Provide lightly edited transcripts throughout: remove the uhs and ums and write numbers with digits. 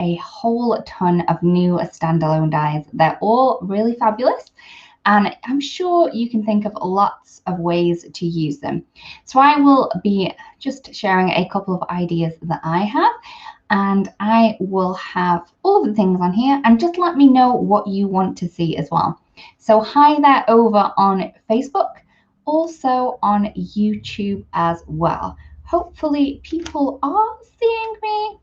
a whole ton of new standalone dies. They're all really fabulous, and I'm sure you can think of lots of ways to use them. So I will be just sharing a couple of ideas that I have, and I will have all the things on here, and just let me know what you want to see as well. So hi there over on Facebook, also on YouTube as well. Hopefully people are seeing me.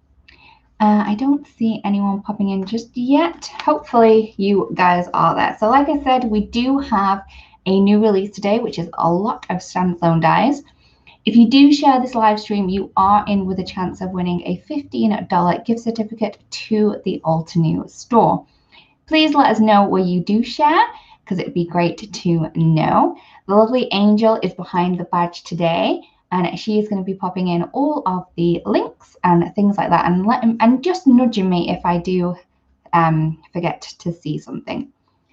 I don't see anyone popping in just yet. Hopefully you guys are there. So like I said, we do have a new release today, which is a lot of standalone dies. If you do share this live stream, you are in with a chance of winning a $15 gift certificate to the Altenew store. Please let us know where you do share, because it'd be great to know. The lovely Angel is behind the badge today, and she is going to be popping in all of the links and things like that, and just nudging me if I do forget to see something.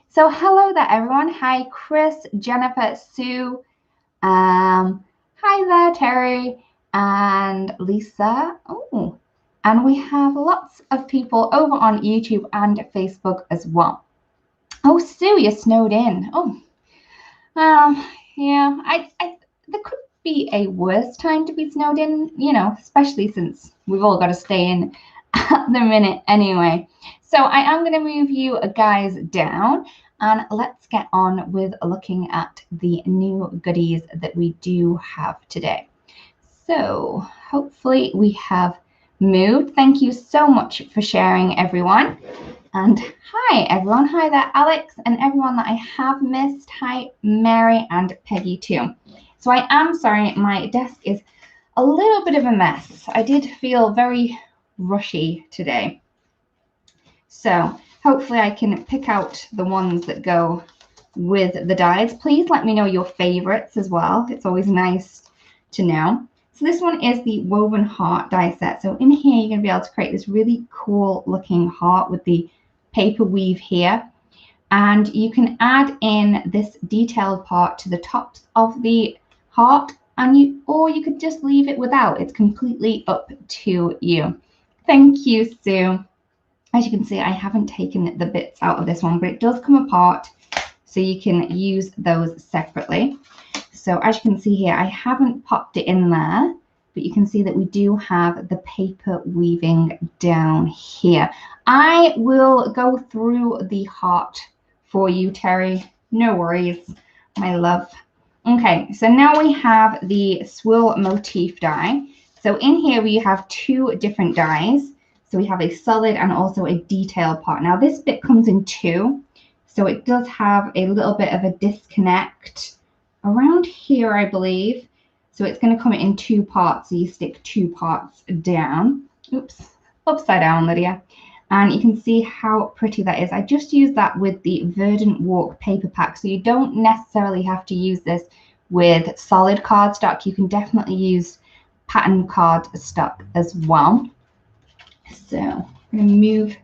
So hello there, everyone. Hi, Chris, Jennifer, Sue. Hi there, Terry and Lisa. Oh, and we have lots of people over on YouTube and Facebook as well. Oh, Sue, you're snowed in. Oh, yeah. There could be a worse time to be snowed in, you know, especially since we've all got to stay in at the minute anyway. So I am going to move you guys down, and let's get on with looking at the new goodies that we do have today. So hopefully we have moved. Thank you so much for sharing, everyone. And hi, everyone. Hi there, Alex, and everyone that I have missed. Hi, Mary and Peggy, too. So I am sorry, my desk is a little bit of a mess. I did feel very rushy today. So hopefully I can pick out the ones that go with the dies. Please let me know your favorites as well. It's always nice to know. So this one is the woven heart die set. So in here, you're going to be able to create this really cool looking heart with the paper weave here. And you can add in this detailed part to the tops of the heart, or you could just leave it without. It's completely up to you. Thank you, Sue. As you can see, I haven't taken the bits out of this one, but it does come apart, so you can use those separately. So as you can see here, I haven't popped it in there, but you can see that we do have the paper weaving down here. I will go through the heart for you, Terry. No worries, my love. Okay, so now we have the swirl motif die. So in here we have two different dies. So we have a solid and also a detailed part. Now this bit comes in two, so it does have a little bit of a disconnect around here, I believe. So it's going to come in two parts. So you stick two parts down. Oops, upside down, Lydia. And you can see how pretty that is. I just used that with the Verdant Walk paper pack. So you don't necessarily have to use this with solid cardstock. You can definitely use pattern cardstock as well. So I'm going to move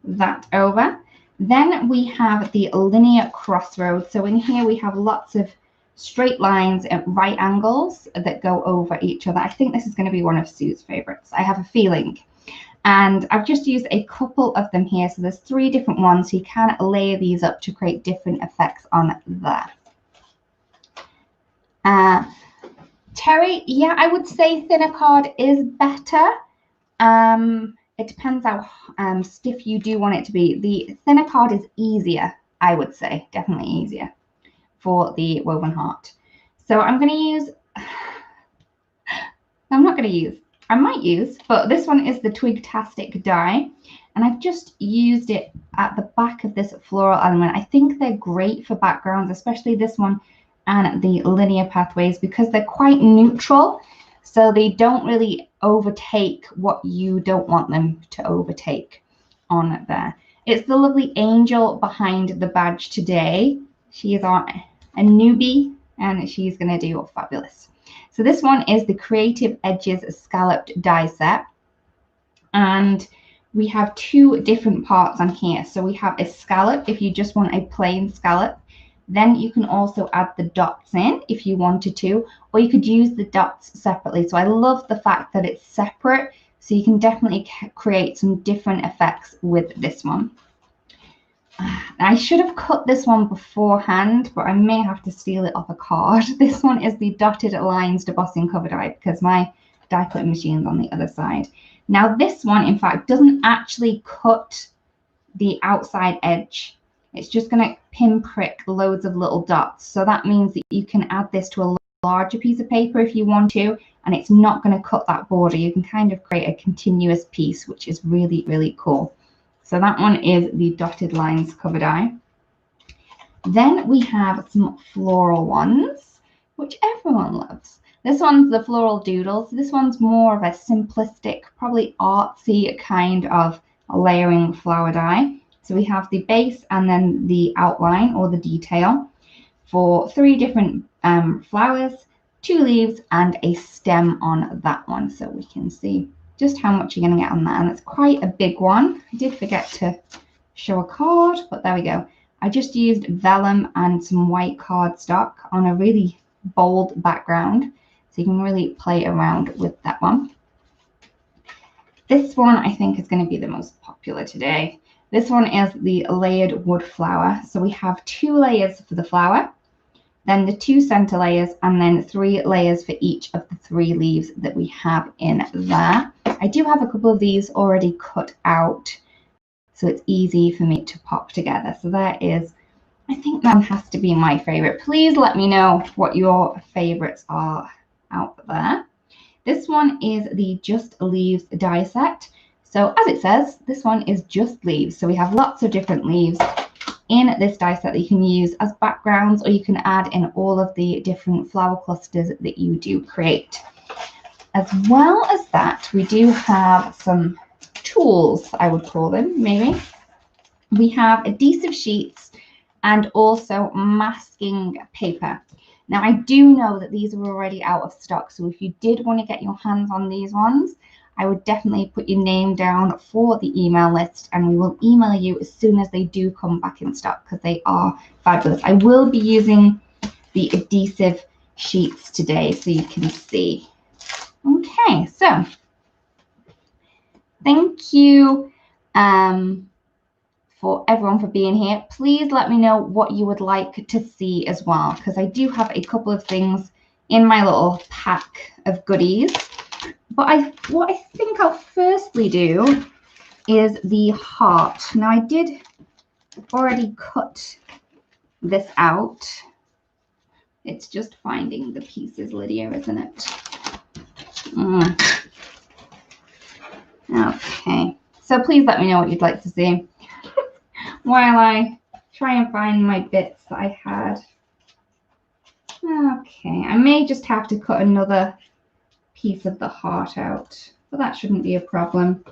that over. Then we have the linear crossroads. So in here we have lots of straight lines at right angles that go over each other. I think this is going to be one of Sue's favorites. I have a feeling. And I've just used a couple of them here. So there's three different ones. So you can layer these up to create different effects on there. Terry, yeah, I would say thinner card is better. It depends how stiff you do want it to be. The thinner card is easier, I would say, definitely easier for the woven heart. So I'm going to use, I might use, but this one is the twig-tastic die. And I've just used it at the back of this floral element. I think they're great for backgrounds, especially this one and the linear pathways, because they're quite neutral. So they don't really overtake what you don't want them to overtake on there. It's the lovely Angel behind the badge today. She is a newbie, and she's going to do fabulous. So this one is the Creative Edges Scalloped die set. And we have two different parts on here. So we have a scallop if you just want a plain scallop. Then you can also add the dots in if you wanted to, or you could use the dots separately. So I love the fact that it's separate So you can definitely create some different effects with this one. I should have cut this one beforehand, but I may have to steal it off a card. This one is the dotted lines debossing cover die because my die cutting machine's on the other side. Now this one, in fact, doesn't actually cut the outside edge. It's just going to pinprick loads of little dots. So that means that you can add this to a larger piece of paper if you want to, and it's not going to cut that border. You can kind of create a continuous piece, which is really, really cool. So that one is the dotted lines cover die. Then we have some floral ones, which everyone loves. This one's the floral doodles. This one's more of a simplistic, probably artsy kind of layering flower die. So we have the base and then the outline or the detail for 3 different flowers, 2 leaves, and a stem on that one. So we can see just how much you're going to get on that. And it's quite a big one. I did forget to show a card, but there we go. I just used vellum and some white cardstock on a really bold background. So you can really play around with that one. This one I think is going to be the most popular today. This one is the layered wood flower. So we have 2 layers for the flower, then the 2 center layers, and then 3 layers for each of the 3 leaves that we have in there. I do have a couple of these already cut out, so it's easy for me to pop together. So there is, I think that has to be my favorite. Please let me know what your favorites are out there. This one is the Just Leaves die set. So as it says, this one is just leaves. So we have lots of different leaves in this die set that you can use as backgrounds, or you can add in all of the different flower clusters that you do create. As well as that, we do have some tools, I would call them, maybe. We have adhesive sheets and also masking paper. Now, I do know that these are already out of stock, so if you did want to get your hands on these ones, I would definitely put your name down for the email list, and we will email you as soon as they do come back in stock because they are fabulous. I will be using the adhesive sheets today so you can see. Okay, so thank you for everyone for being here. Please let me know what you would like to see as well, because I do have a couple of things in my little pack of goodies. But what I think I'll firstly do is the heart. Now I did already cut this out. It's just finding the pieces, Lydia, isn't it? Okay, so please let me know what you'd like to see while I try and find my bits that I had. Okay, I may just have to cut another piece of the heart out, but that shouldn't be a problem.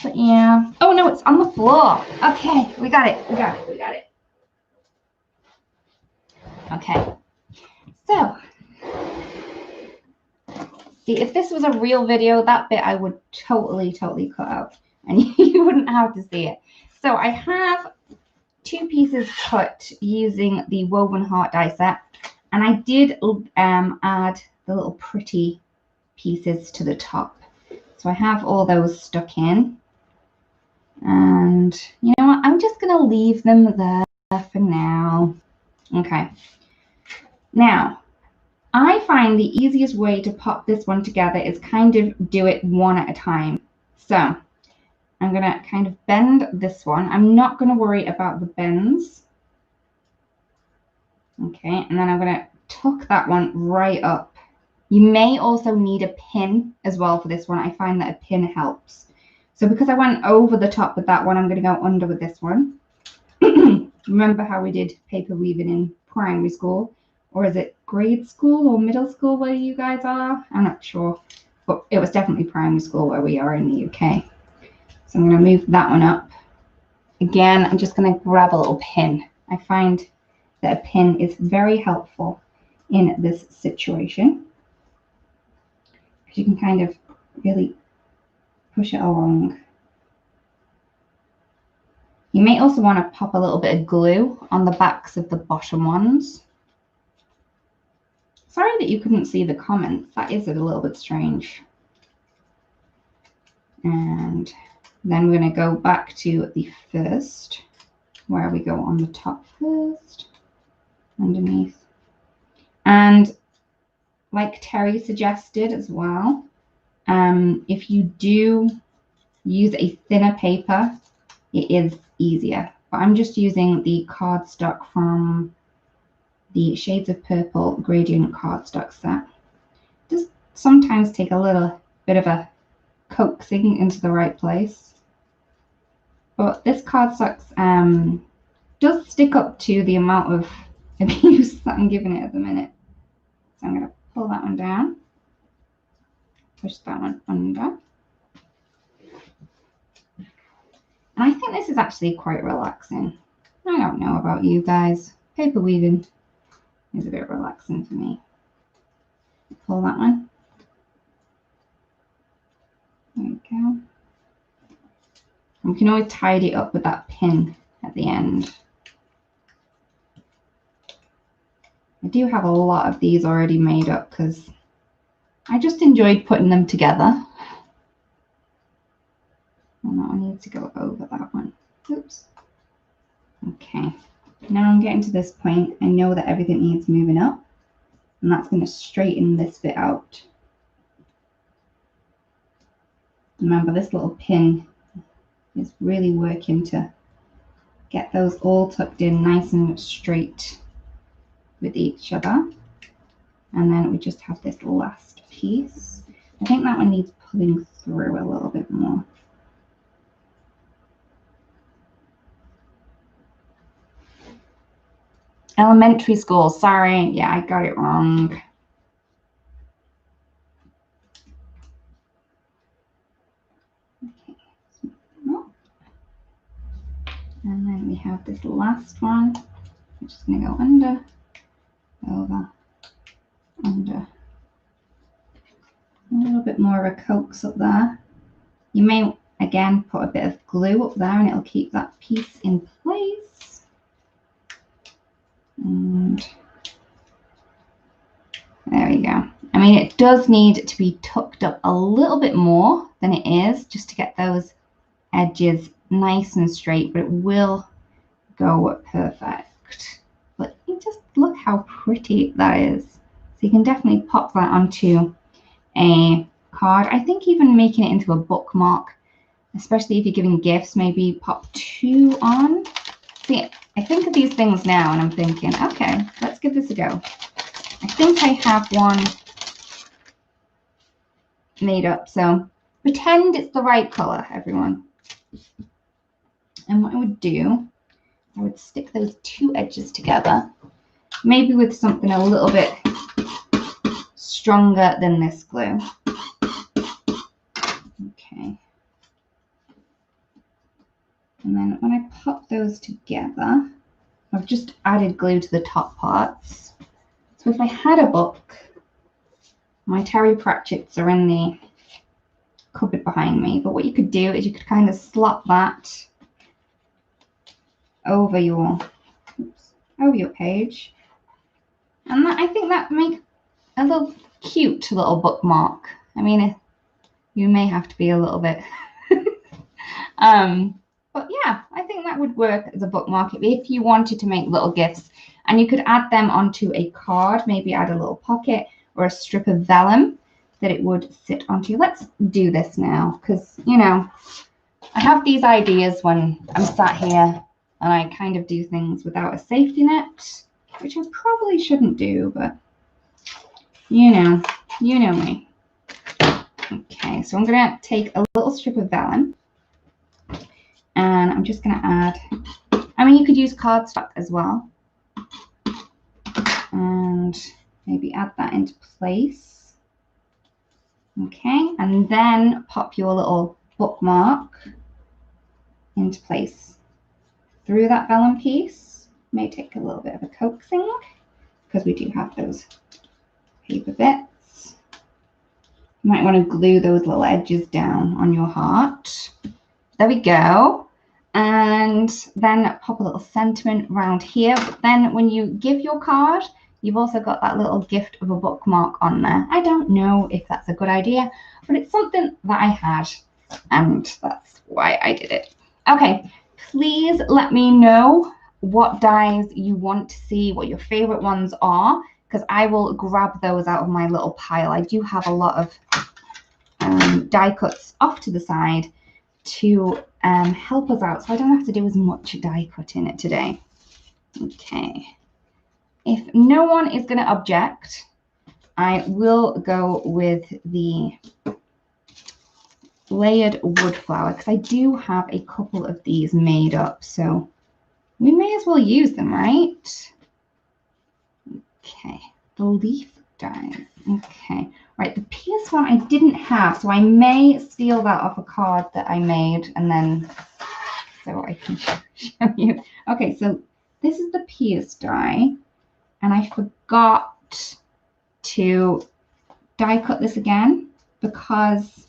But yeah, oh no, it's on the floor. Okay, we got it. Okay, so see, if this was a real video, that bit I would totally cut out and you wouldn't have to see it. So I have 2 pieces cut using the woven heart die set, and I did add the little pretty pieces to the top. So I have all those stuck in, and you know what, I'm just gonna leave them there for now. Okay, now I find the easiest way to pop this one together is kind of do it one at a time. So I'm gonna kind of bend this one. I'm not gonna worry about the bends. Okay, and then I'm gonna tuck that one right up. You may also need a pin as well for this one. I find that a pin helps. So because I went over the top with that one, I'm going to go under with this one. Remember how we did paper weaving in primary school? Or is it grade school or middle school where you guys are? I'm not sure. But it was definitely primary school where we are in the UK. So I'm going to move that one up. Again, I'm just going to grab a little pin. I find that a pin is very helpful in this situation. You can kind of really push it along. You may also want to pop a little bit of glue on the backs of the bottom ones. Sorry that you couldn't see the comments. That is a little bit strange. And then we're going to go back to the first, where we go on the top first, underneath. And like Terry suggested as well, if you do use a thinner paper, it is easier. But I'm just using the cardstock from the Shades of Purple Gradient cardstock set. Just sometimes take a little bit of a coaxing into the right place. But this cardstock does stick up to the amount of abuse that I'm giving it at the minute. So I'm going to pull that one down, push that one under. And I think this is actually quite relaxing. I don't know about you guys. Paper weaving is a bit relaxing for me. Pull that one. There we go. And we can always tidy it up with that pin at the end. I do have a lot of these already made up because I just enjoyed putting them together. And that one needs to go over that one. Oops. Okay. Now I'm getting to this point. I know that everything needs moving up. And that's going to straighten this bit out. Remember, this little pin is really working to get those all tucked in nice and straight with each other. And then we just have this last piece. I think that one needs pulling through a little bit more. Elementary school, sorry. Yeah, I got it wrong. Okay. And then we have this last one. I'm just going to go under, over, under. A little bit more of a coax up there. You may, again, put a bit of glue up there and it'll keep that piece in place. And there we go. I mean, it does need to be tucked up a little bit more than it is just to get those edges nice and straight, but it will go perfect. But you just look how pretty that is. So you can definitely pop that onto a card. I think even making it into a bookmark, especially if you're giving gifts, maybe pop 2 on. See, I think of these things now and I'm thinking, okay, let's give this a go. I think I have one made up, so pretend it's the right color, everyone. And what I would do, I would stick those 2 edges together, maybe with something a little bit stronger than this glue. Okay. And then when I pop those together, I've just added glue to the top parts. So if I had a book, my Terry Pratchett's are in the cupboard behind me, but what you could do is you could kind of slap that over your page, and that, I think that make a little cute little bookmark. I mean, you may have to be a little bit but yeah, I think that would work as a bookmark if you wanted to make little gifts, and you could add them onto a card, maybe add a little pocket or a strip of vellum that it would sit onto. Let's do this now, because you know, I have these ideas when I'm sat here and I kind of do things without a safety net, which I probably shouldn't do, but you know me. Okay, so I'm gonna take a little strip of vellum and I'm just gonna add, I mean, you could use cardstock as well, and maybe add that into place. Okay, and then pop your little bookmark into place through that vellum piece. May take a little bit of a coaxing because we do have those paper bits. You might want to glue those little edges down on your heart. There we go. And then pop a little sentiment around here. But then when you give your card, you've also got that little gift of a bookmark on there. I don't know if that's a good idea, but it's something that I had. and that's why I did it. Okay, please let me know what dies you want to see, what your favorite ones are, because I will grab those out of my little pile. I do have a lot of die cuts off to the side to help us out, so I don't have to do as much die cutting it today. Okay, if no one is going to object, I will go with the layered wood flower because I do have a couple of these made up, so we may as well use them, right? Okay, the leaf dies. Okay, right, the pierce one I didn't have, so I may steal that off a card that I made and then so I can show you. Okay, so this is the pierce die, and I forgot to die cut this again because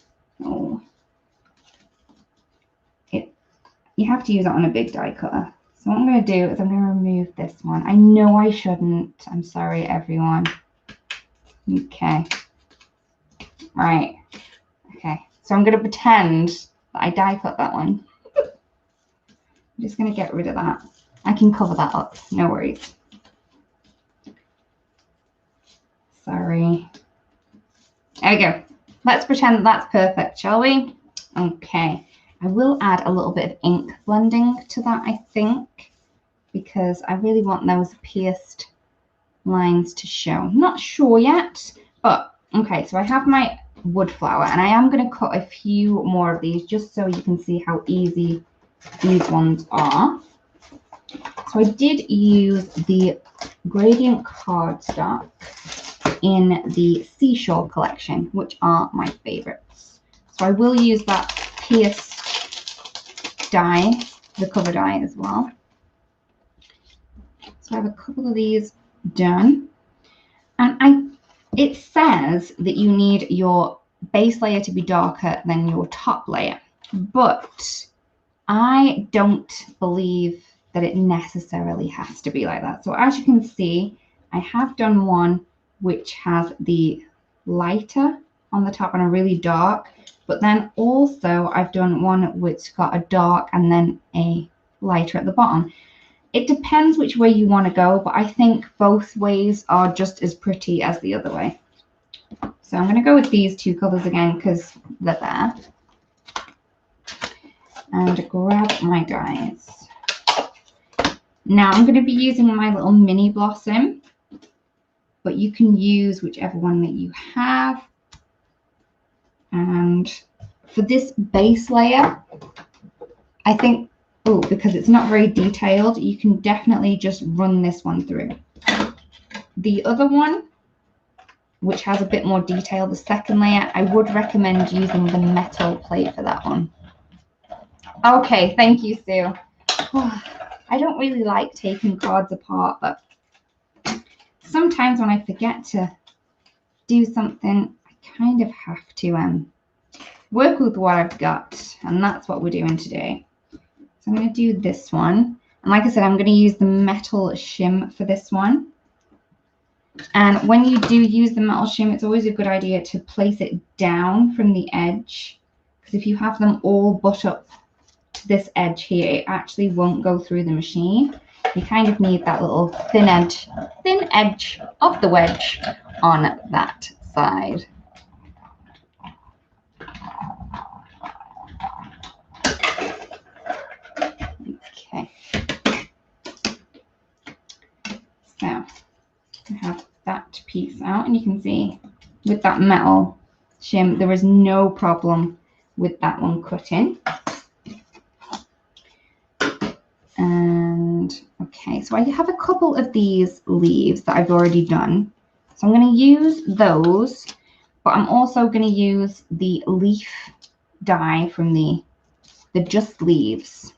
you have to use it on a big die cutter. So what I'm going to do is I'm going to remove this one. I know I shouldn't. I'm sorry, everyone. Okay. Right. Okay. So I'm going to pretend that I die cut that one. I'm just going to get rid of that. I can cover that up. No worries. Sorry. There we go. Let's pretend that's perfect, shall we? Okay. I will add a little bit of ink blending to that, I think, because I really want those pierced lines to show. Not sure yet, but okay, so I have my wood flower, and I am going to cut a few more of these just so you can see how easy these ones are. So I did use the gradient cardstock in the Seashore collection, which are my favorites. So I will use that pierced die, the cover die as well. So I have a couple of these done, and it says that you need your base layer to be darker than your top layer, but I don't believe that it necessarily has to be like that. So as you can see, I have done one which has the lighter on the top and a really dark, but then also I've done one which got a dark and then a lighter at the bottom. It depends which way you want to go, but I think both ways are just as pretty as the other way. So I'm going to go with these two colors again because they're there. And grab my dies. Now I'm going to be using my little mini blossom, but you can use whichever one that you have. And for this base layer, I think, because it's not very detailed, you can definitely just run this one through. The other one, which has a bit more detail, the second layer, I would recommend using the metal plate for that one. Okay, thank you, Sue. I don't really like taking cards apart, but sometimes when I forget to do something, I kind of have to work with what I've got, and that's what we're doing today. So I'm going to do this one, and like I said, I'm going to use the metal shim for this one. And when you do use the metal shim, it's always a good idea to place it down from the edge, because if you have them all butt up to this edge here, it actually won't go through the machine. You kind of need that little thin edge of the wedge on that side. Okay. So I have that piece out, and you can see with that metal shim, there is no problem with that one cutting. And okay, so I have a couple of these leaves that I've already done. So I'm going to use those, but I'm also going to use the leaf die from the just leaves.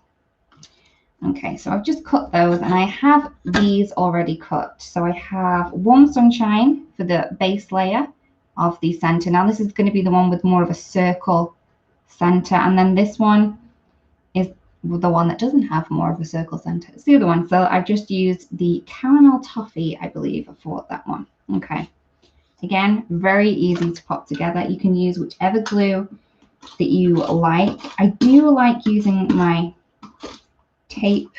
Okay, so I've just cut those, and I have these already cut. So I have one sunshine for the base layer of the center. Now this is going to be the one with more of a circle center, and then this one is the one that doesn't have more of a circle center. It's the other one. So I've just used the caramel toffee, I believe, for that one. Okay. Again, very easy to pop together. You can use whichever glue that you like. I do like using my tape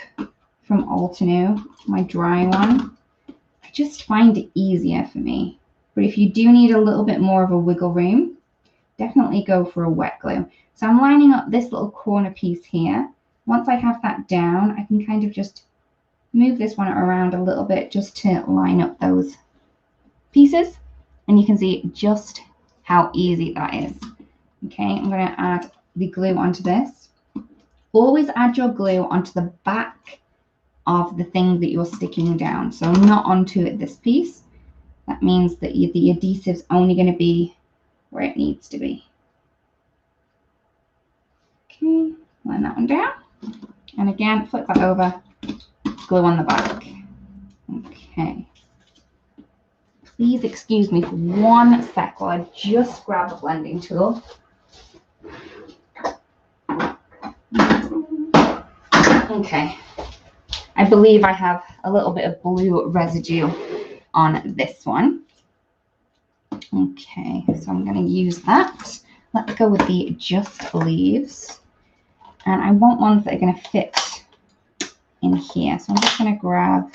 from Altenew, my dry one. I just find it easier for me. But if you do need a little bit more of a wiggle room, definitely go for a wet glue. So I'm lining up this little corner piece here. Once I have that down, I can kind of just move this one around a little bit just to line up those pieces. And you can see just how easy that is. Okay, I'm going to add the glue onto this. Always add your glue onto the back of the thing that you're sticking down. So not onto this piece. That means that the adhesive's only going to be where it needs to be. Okay, line that one down. And again, flip that over, glue on the back. Okay. Please excuse me for 1 sec while I just grab a blending tool. Okay. I believe I have a little bit of blue residue on this one. Okay, so I'm going to use that. Let's go with the Just Leaves. And I want ones that are going to fit in here. So I'm just going to grab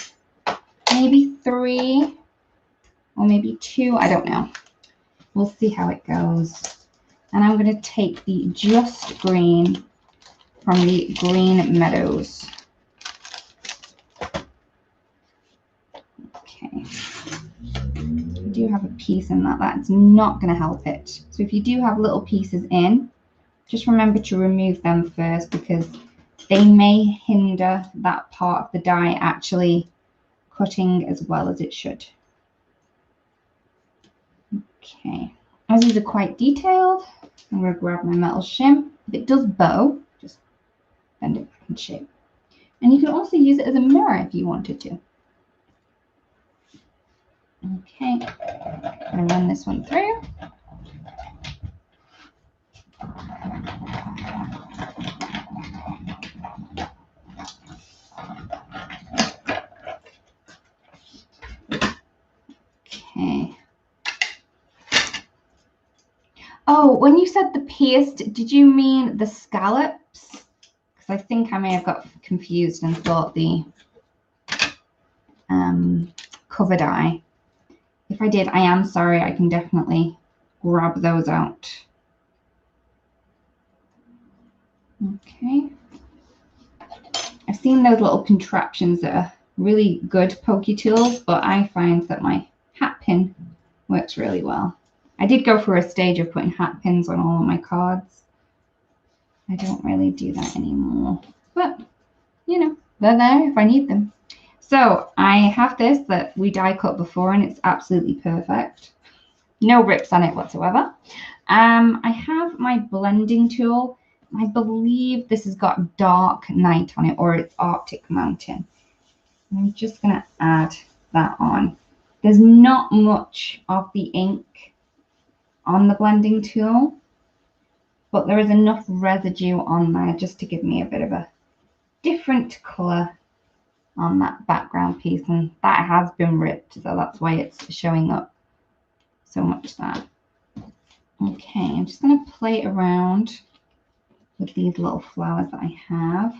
maybe 3 or maybe 2. I don't know. We'll see how it goes. And I'm going to take the Just Green from the Green Meadows. Okay. I do have a piece in that. That's not going to help it. So if you do have little pieces in, just remember to remove them first because they may hinder that part of the die actually cutting as well as it should. Okay, as these are quite detailed, I'm going to grab my metal shim. If it does bow, just bend it back in shape. And you can also use it as a mirror if you wanted to. Okay, I'm going to run this one through. Okay. Oh, when you said the pierced, did you mean the scallops? Because I think I may have got confused and thought the cover die. If I did, I am sorry. I can definitely grab those out. Okay. I've seen those little contraptions that are really good pokey tools, but I find that my hat pin works really well. I did go through a stage of putting hat pins on all of my cards. I don't really do that anymore, but you know, they're there if I need them. So I have this that we die cut before and it's absolutely perfect. No rips on it whatsoever. I have my blending tool. I believe this has got Dark Night on it, or it's Arctic Mountain. I'm just going to add that on. There's not much of the ink on the blending tool, but there is enough residue on there just to give me a bit of a different color on that background piece, and that has been ripped, so that's why it's showing up so much there. Okay, I'm just going to play around with these little flowers that I have.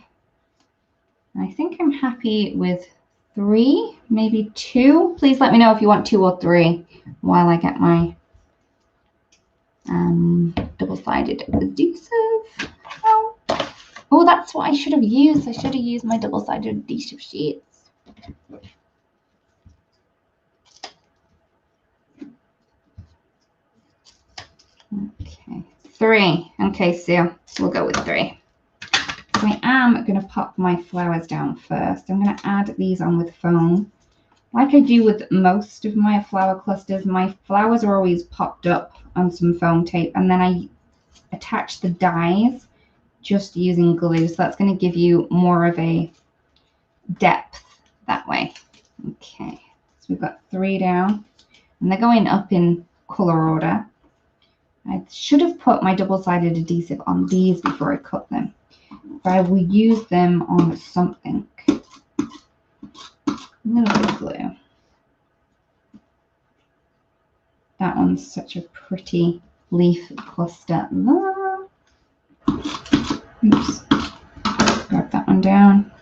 I think I'm happy with 3, maybe 2. Please let me know if you want 2 or 3 while I get my double-sided adhesive. Oh, that's what I should have used. I should have used my double-sided adhesive sheets. Okay, 3. Okay, so we'll go with 3. So I am going to pop my flowers down first. I'm going to add these on with foam. Like I do with most of my flower clusters, my flowers are always popped up on some foam tape, and then I attach the dies just using glue. So that's going to give you more of a depth that way. Okay, so we've got 3 down, and they're going up in color order. I should have put my double-sided adhesive on these before I cut them, but I will use them on something. A little bit of glue. That one's such a pretty leaf cluster. Oops. Got that one down.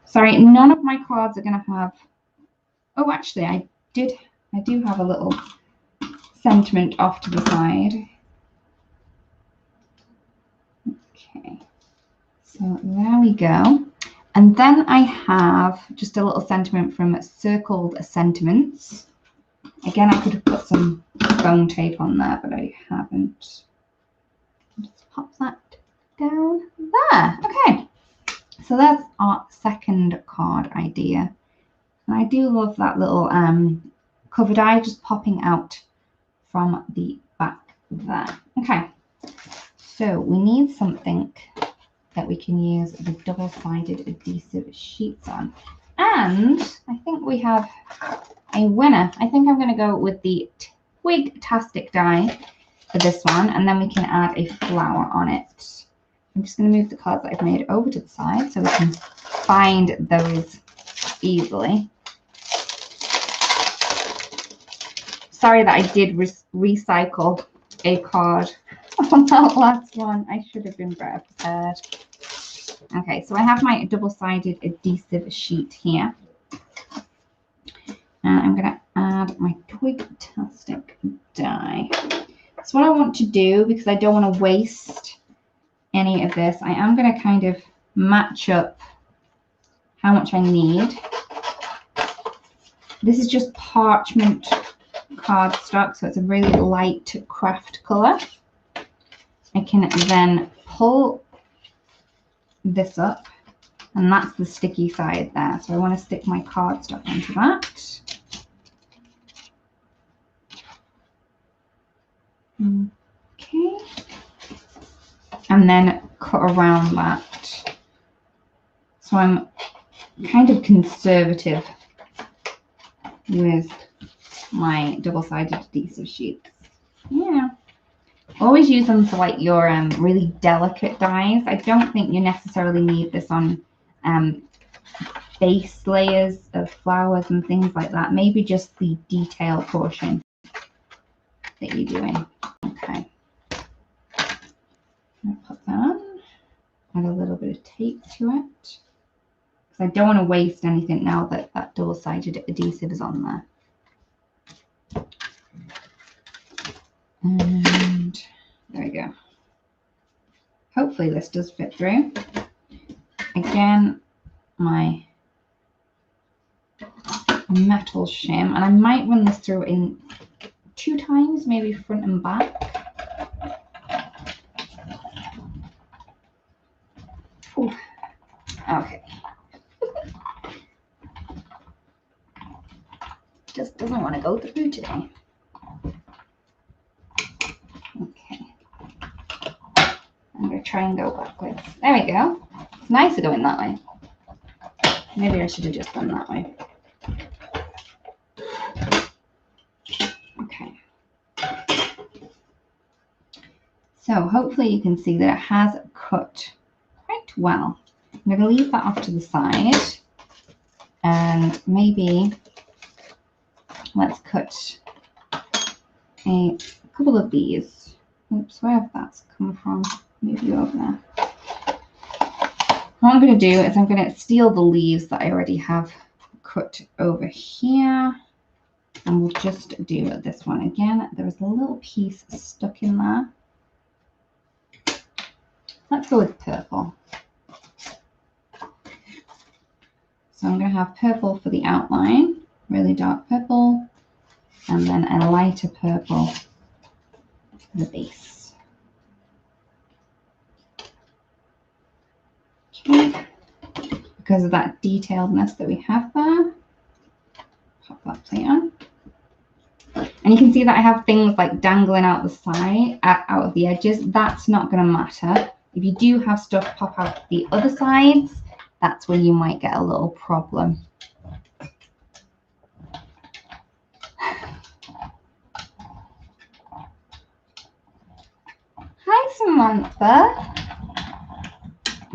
Sorry, none of my cards are going to have... Oh, actually, I do have a little sentiment off to the side. Okay, so there we go. And then I have just a little sentiment from Circled Sentiments. Again, I could have put some foam tape on there, but I haven't. Just pop that down there. Okay, so that's our second card idea. And I do love that little covered eye just popping out from the back there. Okay, so we need something that we can use the double-sided adhesive sheets on. And I think we have a winner. I think I'm going to go with the twig-tastic die for this one, and then we can add a flower on it. I'm just going to move the cards that I've made over to the side so we can find those easily. Sorry that I did recycle a card on that last one. I should have been better prepared. Okay, so I have my double-sided adhesive sheet here. And I'm going to add my twig-tastic die. So what I want to do, because I don't want to waste any of this, I am going to kind of match up how much I need. This is just parchment cardstock, so it's a really light craft color. I can then pull this up, and that's the sticky side there. So I want to stick my cardstock onto that. Okay, and then cut around that. So I'm kind of conservative with my double-sided adhesive sheets. Yeah, always use them for like your really delicate dies. I don't think you necessarily need this on base layers of flowers and things like that. Maybe just the detail portion that you're doing. Okay, I'll put that on, add a little bit of tape to it, because I don't want to waste anything now that that double-sided adhesive is on there. And there we go. Hopefully this does fit through. Again, my metal shim, and I might run this through in 2 times, maybe front and back. Ooh. Okay. Just doesn't want to go through today. Okay. I'm going to try and go backwards. There we go. It's nicer going that way. Maybe I should have just done that way. Okay. So hopefully you can see that it has cut quite well. I'm going to leave that off to the side, and maybe let's cut a couple of these. Oops, where have that come from? Move you over there. What I'm going to do is I'm going to steal the leaves that I already have cut over here, and we'll just do this one again. There was a little piece stuck in there. Let's go with purple. So I'm going to have purple for the outline, really dark purple, and then a lighter purple for the base. Okay. Because of that detailedness that we have there, pop that plate on. And you can see that I have things like dangling out the side, out of the edges. That's not going to matter. If you do have stuff pop out the other sides, that's where you might get a little problem. Hi, Samantha.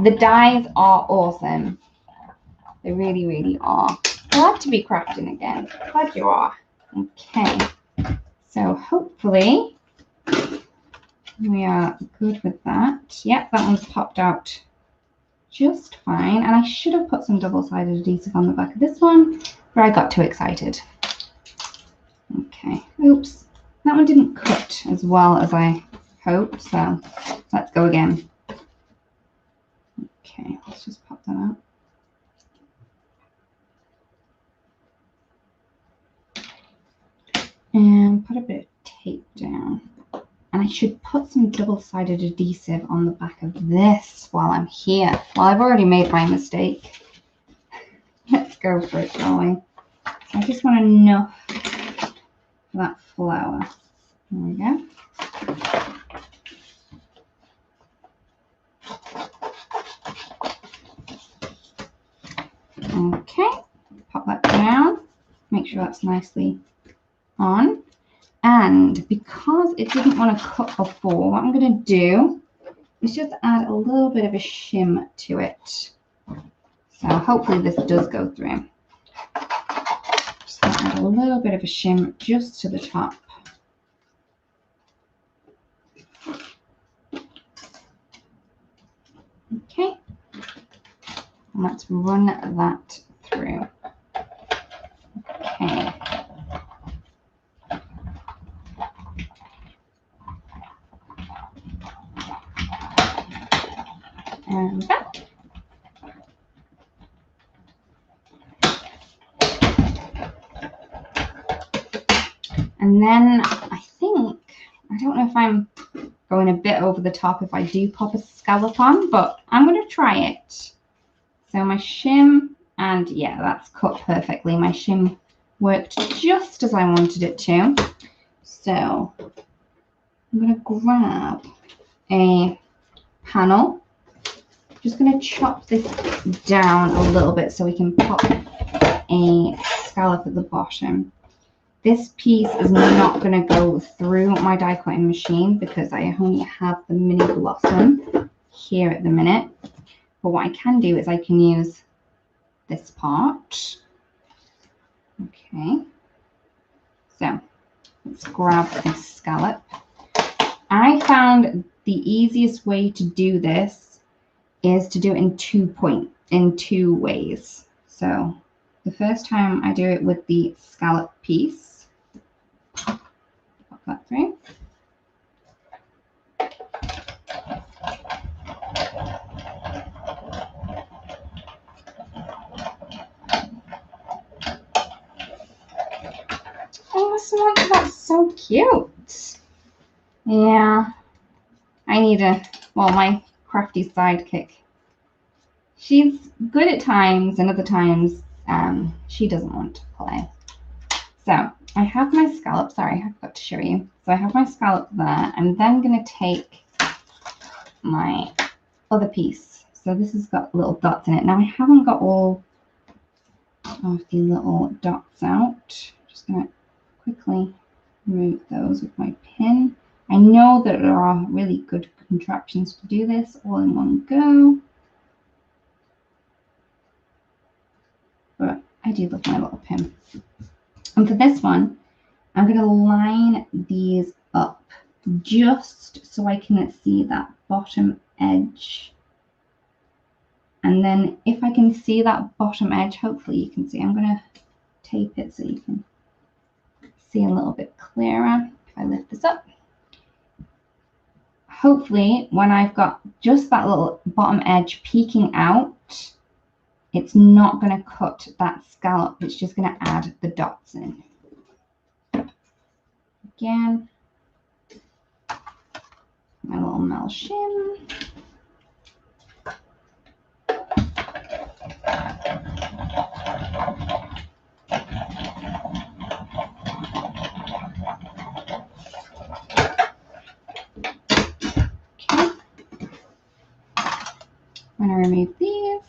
The dies are awesome. They really, really are. Glad to be crafting again. Glad you are. Okay. So hopefully We are good with that. Yep, that one's popped out just fine. And I should have put some double-sided adhesive on the back of this one, but I got too excited. Okay, oops. That one didn't cut as well as I hoped, so let's go again. Okay, let's just pop that out. And put a bit of tape down. And I should put some double-sided adhesive on the back of this while I'm here. Well, I've already made my mistake. Let's go for it, shall we? I just want enough for that flower. There we go. Okay, pop that down. Make sure that's nicely on. And because it didn't want to cut before, what I'm going to do is just add a little bit of a shim to it. So hopefully this does go through. Just going to add a little bit of a shim just to the top. Okay. And let's run that through. Okay. And back. And then I think, I don't know if I'm going a bit over the top if I do pop a scallop on, but I'm going to try it. So my shim, and yeah, that's cut perfectly. My shim worked just as I wanted it to. So I'm going to grab a panel. Just going to chop this down a little bit so we can pop a scallop at the bottom. This piece is not going to go through my die cutting machine because I only have the mini blossom here at the minute. But what I can do is I can use this part. Okay. So let's grab this scallop. I found the easiest way to do this is to do it in two ways. So the first time I do it with the scallop piece, pop that through. Oh, that's so cute. Yeah, I need my crafty sidekick. She's good at times, and other times she doesn't want to play. So I have my scallop. Sorry, I forgot to show you. So I have my scallop there. I'm then going to take my other piece. So this has got little dots in it. Now I haven't got all of the little dots out. Just going to quickly remove those with my pin. I know that there are really good contraptions to do this all in one go, but I do love my little pin. And for this one, I'm going to line these up just so I can see that bottom edge. And then if I can see that bottom edge, hopefully you can see, I'm going to tape it so you can see a little bit clearer. If I lift this up, hopefully when I've got just that little bottom edge peeking out, it's not going to cut that scallop. It's just going to add the dots in. Again, my little metal shim. I'm going to remove these.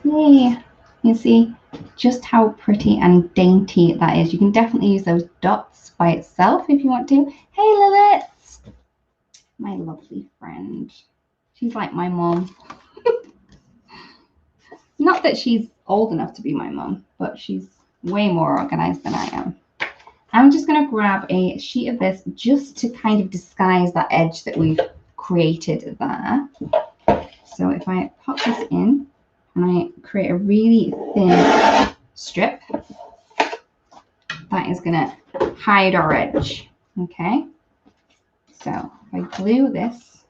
Yay! You see just how pretty and dainty that is. You can definitely use those dots by itself if you want to. Hey Lilith! My lovely friend. She's like my mom. Not that she's old enough to be my mom, but she's way more organized than I am. I'm just going to grab a sheet of this just to kind of disguise that edge that we've created there. So if I pop this in and I create a really thin strip, that is going to hide our edge. Okay, so if I glue this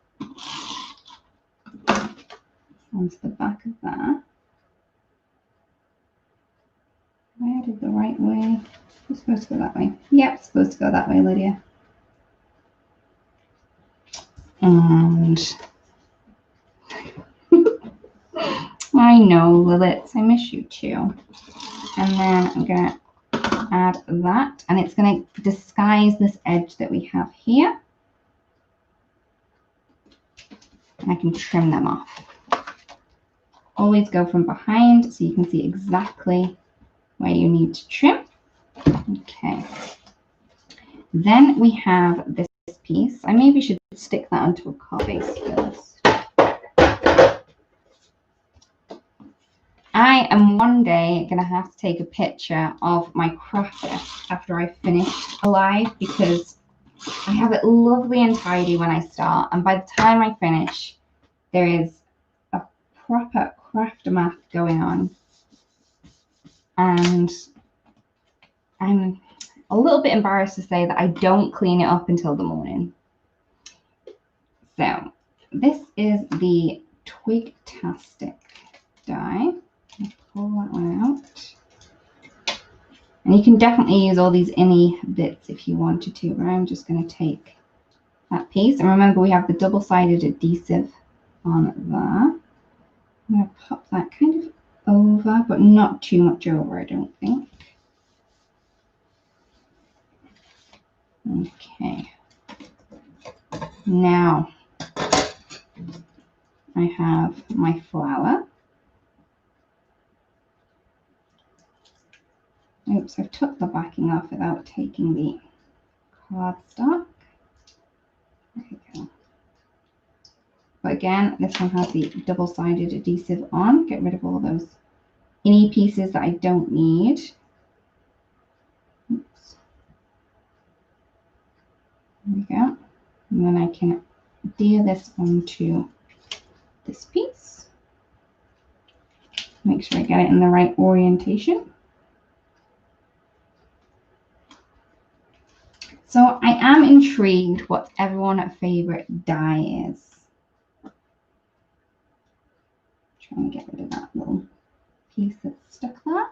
onto the back of that, I did the right way. It's supposed to go that way. Yep, it's supposed to go that way, Lydia. And I know, Lilith, I miss you too. And then I'm going to add that, and it's going to disguise this edge that we have here. And I can trim them off. Always go from behind so you can see exactly where you need to trim. Okay. Then we have this piece. I maybe should stick that onto a card base first. I am one day going to have to take a picture of my craft desk after I finish Alive, because I have it lovely and tidy when I start, and by the time I finish, there is a proper craft math going on, and I'm a little bit embarrassed to say that I don't clean it up until the morning. So this is the twig-tastic die. I'll pull that one out. And you can definitely use all these innie bits if you wanted to, but I'm just going to take that piece. And remember, we have the double-sided adhesive on there. I'm going to pop that kind of over, but not too much over, I don't think. Okay. Now I have my flower. Oops, I've took the backing off without taking the cardstock. There we go. But again, this one has the double-sided adhesive on. Get rid of all those innie pieces that I don't need. Oops. There we go. And then I can adhere this onto this piece. Make sure I get it in the right orientation. So I am intrigued what everyone's favorite die is. Try and get rid of that little piece that's stuck there.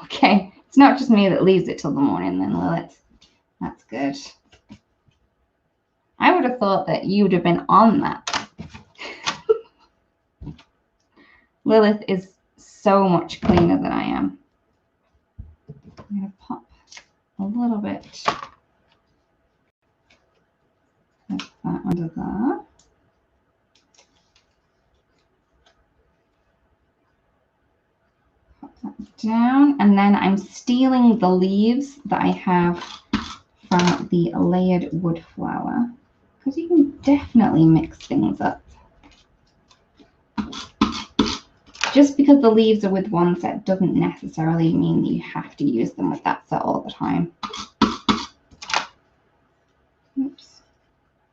Okay, it's not just me that leaves it till the morning then, Lilith. That's good. I would have thought that you would have been on that. Lilith is so much cleaner than I am. I'm going to pop a little bit of that under there. Pop that down, and then I'm stealing the leaves that I have from the layered wood flower, because you can definitely mix things up. Just because the leaves are with one set doesn't necessarily mean that you have to use them with that set all the time. Oops.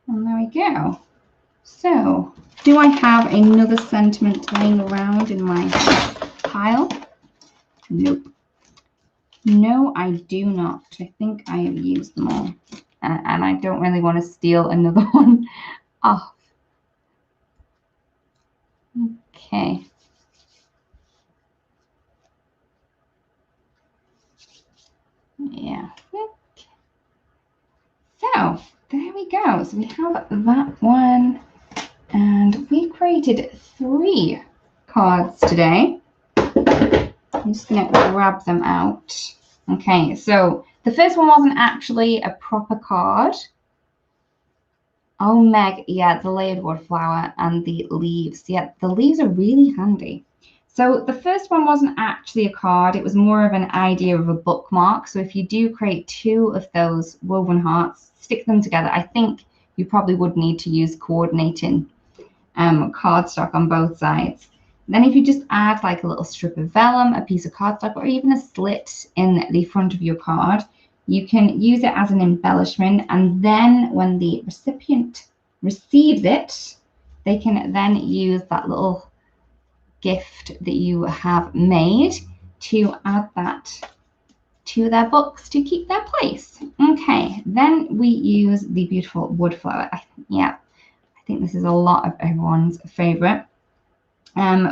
And there we go. So, do I have another sentiment laying around in my pile? Nope. No, I do not. I think I have used them all. And I don't really want to steal another one off. Okay. Yeah. Okay. So there we go. So we have that one, and we created 3 cards today. I'm just going to grab them out. Okay, so the first one wasn't actually a proper card. Oh, Meg, yeah, the layered wood flower and the leaves. Yeah, the leaves are really handy. So the first one wasn't actually a card. It was more of an idea of a bookmark. So if you do create 2 of those woven hearts, stick them together. I think you probably would need to use coordinating cardstock on both sides. Then if you just add like a little strip of vellum, a piece of cardstock, or even a slit in the front of your card, you can use it as an embellishment. And then when the recipient receives it, they can then use that little gift that you have made to add that to their books to keep their place. Okay, then we use the beautiful wood flower. I think this is a lot of everyone's favorite.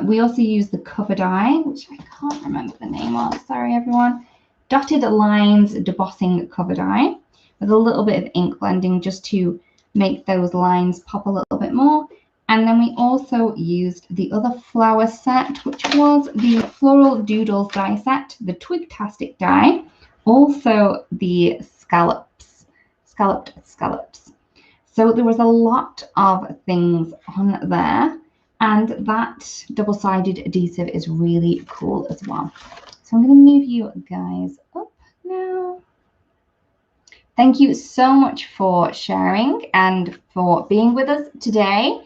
We also use the cover die, which I can't remember the name of, sorry everyone. Dotted lines debossing cover die with a little bit of ink blending just to make those lines pop a little bit more. And then we also used the other flower set, which was the Floral Doodles die set, the twig-tastic die, also the scalloped scallops. So there was a lot of things on there. And that double-sided adhesive is really cool as well. So I'm going to move you guys up now. Thank you so much for sharing and for being with us today.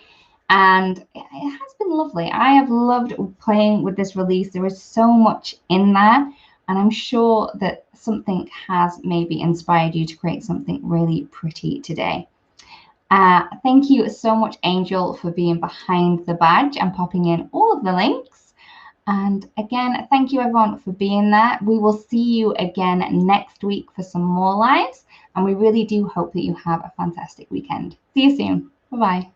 And it has been lovely. I have loved playing with this release. There is so much in there. And I'm sure that something has maybe inspired you to create something really pretty today. Thank you so much, Angel, for being behind the badge and popping in all of the links. And again, thank you everyone for being there. We will see you again next week for some more lives. And we really do hope that you have a fantastic weekend. See you soon. Bye-bye.